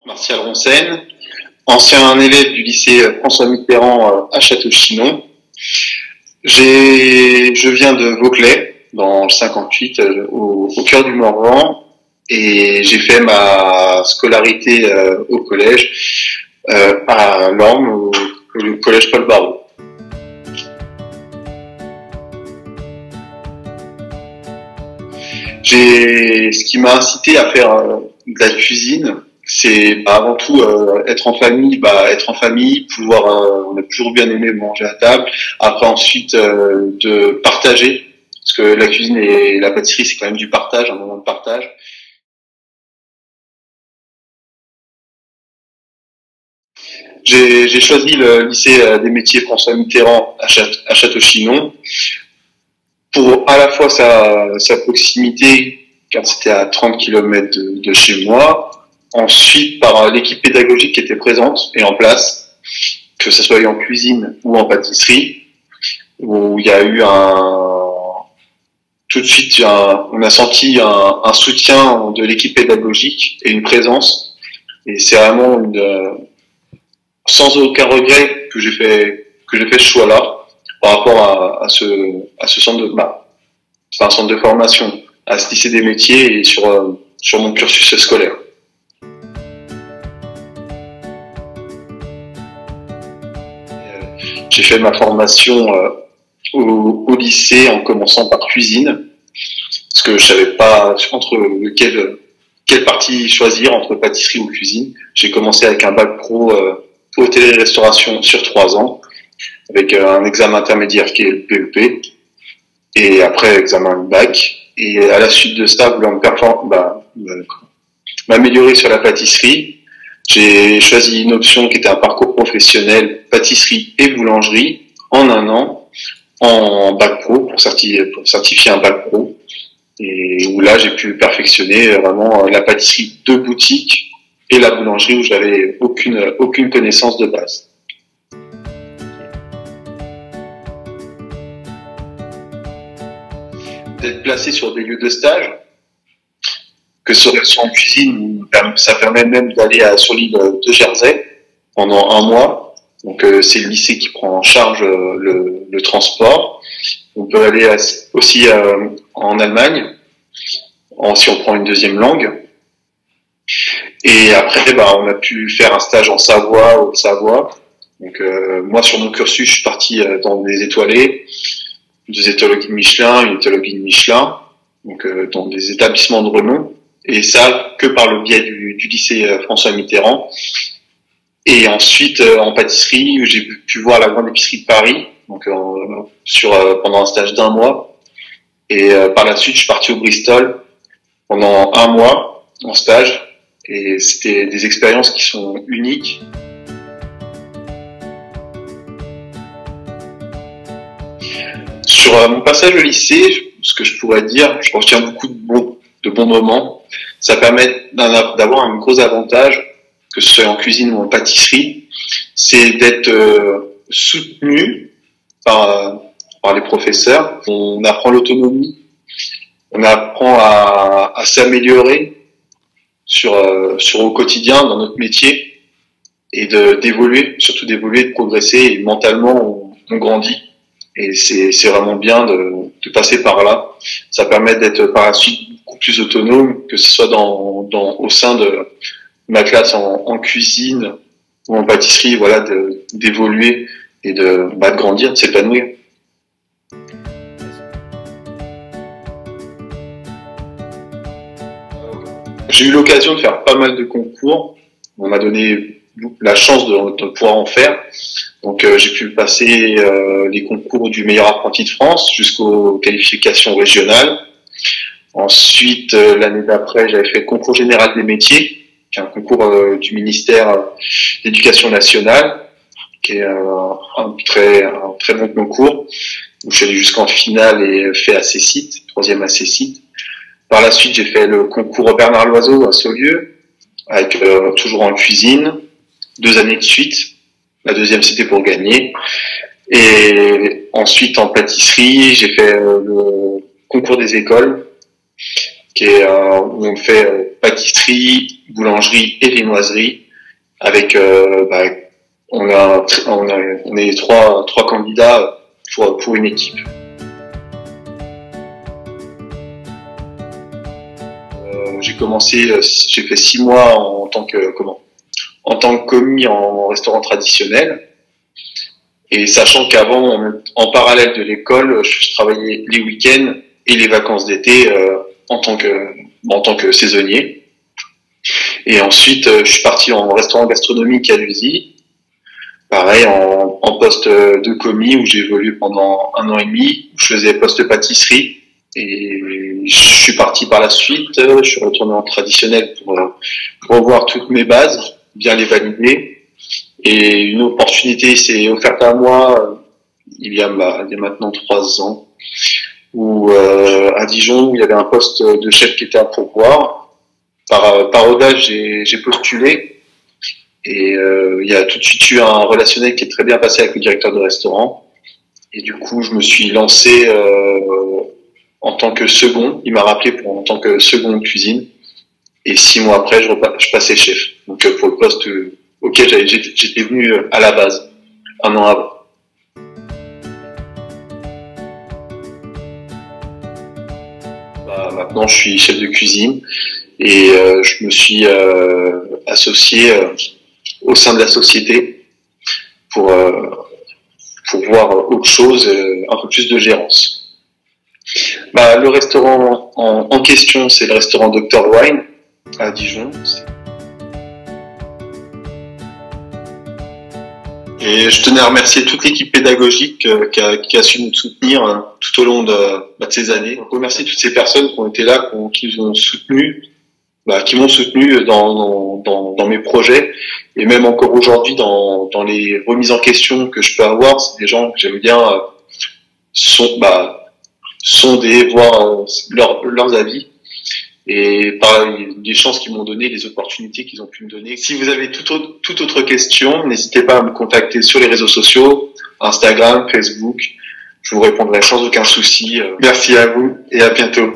Martial Ronsen, ancien élève du lycée François Mitterrand à Château-Chinon. Je viens de Vauclès, dans le 58, au cœur du Morvan, et j'ai fait ma scolarité au collège à Lorme, au collège Paul Barreau. Ce qui m'a incité à faire de la cuisine, c'est avant tout être en famille, pouvoir. On a toujours bien aimé manger à table. Après ensuite de partager, parce que la cuisine et la pâtisserie c'est quand même du partage, un moment de partage. J'ai choisi le lycée des métiers François Mitterrand à Château-Chinon pour à la fois sa proximité, car c'était à 30 km de chez moi. Ensuite, par l'équipe pédagogique qui était présente et en place, que ce soit en cuisine ou en pâtisserie, où il y a eu tout de suite, on a senti un soutien de l'équipe pédagogique et une présence. Et c'est vraiment sans aucun regret que j'ai fait ce choix-là par rapport à ce centre c'est un centre de formation, à ce lycée des métiers et sur mon cursus scolaire. J'ai fait ma formation au lycée en commençant par cuisine, parce que je savais pas entre quelle partie choisir, entre pâtisserie ou cuisine. J'ai commencé avec un bac pro hôtellerie-restauration sur 3 ans, avec un examen intermédiaire qui est le PEP, et après examen de bac. Et à la suite de ça, voulant m'améliorer sur la pâtisserie, j'ai choisi une option qui était un parcours professionnel, pâtisserie et boulangerie, en 1 an, en bac pro, pour certifier un bac pro. Et où là, j'ai pu perfectionner vraiment la pâtisserie de boutique et la boulangerie où j'avais aucune connaissance de base. D'être placé sur des lieux de stage, que ce soit en cuisine, ça permet même d'aller sur l'île de Jersey pendant 1 mois. Donc c'est le lycée qui prend en charge le transport. On peut aller aussi en Allemagne, si on prend une deuxième langue. Et après, on a pu faire un stage en Savoie, Haute-Savoie. Donc moi, sur mon cursus, je suis parti dans des étoilés, 2 étoiles Michelin, une étoile Michelin, donc dans des établissements de renom. Et ça, que par le biais du lycée François Mitterrand. Et ensuite, en pâtisserie, j'ai pu voir la grande épicerie de Paris, donc pendant un stage d'1 mois. Et par la suite, je suis parti au Bristol pendant 1 mois en stage. Et c'était des expériences qui sont uniques. Sur mon passage au lycée, ce que je pourrais dire, je retiens beaucoup de bons moments. Ça permet d'avoir un gros avantage, que ce soit en cuisine ou en pâtisserie, c'est d'être soutenu par les professeurs. On apprend l'autonomie, on apprend à s'améliorer au quotidien dans notre métier et d'évoluer, surtout d'évoluer, de progresser. Et mentalement, on grandit. Et c'est vraiment bien de passer par là. Ça permet d'être par la suite beaucoup plus autonome, que ce soit au sein de ma classe en cuisine ou en pâtisserie, voilà, d'évoluer et de grandir, de s'épanouir. J'ai eu l'occasion de faire pas mal de concours. On m'a donné la chance de pouvoir en faire. Donc j'ai pu passer les concours du meilleur apprenti de France jusqu'aux qualifications régionales. Ensuite, l'année d'après, j'avais fait le concours général des métiers, qui est un concours du ministère de l'Éducation nationale, qui est un très bon concours, où je suis allé jusqu'en finale et fait AC-Site, 3e AC-Site. Par la suite, j'ai fait le concours Bernard Loiseau à Saulieu, avec toujours en cuisine, 2 années de suite. La 2e, c'était pour gagner. Et ensuite, en pâtisserie, j'ai fait le concours des écoles où on fait pâtisserie, boulangerie et viennoiserie. Avec, on est trois candidats pour une équipe. J'ai fait 6 mois en tant que commis en restaurant traditionnel. Et sachant qu'avant, en parallèle de l'école, je travaillais les week-ends et les vacances d'été en tant que saisonnier. Et ensuite, je suis parti en restaurant gastronomique à Luzy, pareil en poste de commis où j'ai évolué pendant 1 an et demi, où je faisais poste pâtisserie. Et je suis parti par la suite, je suis retourné en traditionnel pour revoir toutes mes bases, bien les valider. Et une opportunité s'est offerte à moi il y a maintenant 3 ans, où à Dijon, où il y avait un poste de chef qui était à pourvoir. Par audace, j'ai postulé et il y a tout de suite eu un relationnel qui est très bien passé avec le directeur de restaurant. Et du coup, je me suis lancé en tant que second. Il m'a rappelé en tant que second de cuisine. Et 6 mois après, je passais chef. Donc pour le poste auquel j'étais venu à la base, 1 an avant. Maintenant, je suis chef de cuisine et je me suis associé au sein de la société pour voir autre chose, un peu plus de gérance. Le restaurant en question, c'est le restaurant Dr Wine à Dijon. Et je tenais à remercier toute l'équipe pédagogique qui a su nous soutenir tout au long de ces années. Je remercie toutes ces personnes qui ont été là, qui m'ont soutenu dans mes projets, et même encore aujourd'hui dans les remises en question que je peux avoir. C'est des gens que j'aime bien sonder, voir leurs avis, et par les chances qu'ils m'ont donné, les opportunités qu'ils ont pu me donner. Si vous avez toute autre question, n'hésitez pas à me contacter sur les réseaux sociaux, Instagram, Facebook. Je vous répondrai sans aucun souci. Merci à vous et à bientôt.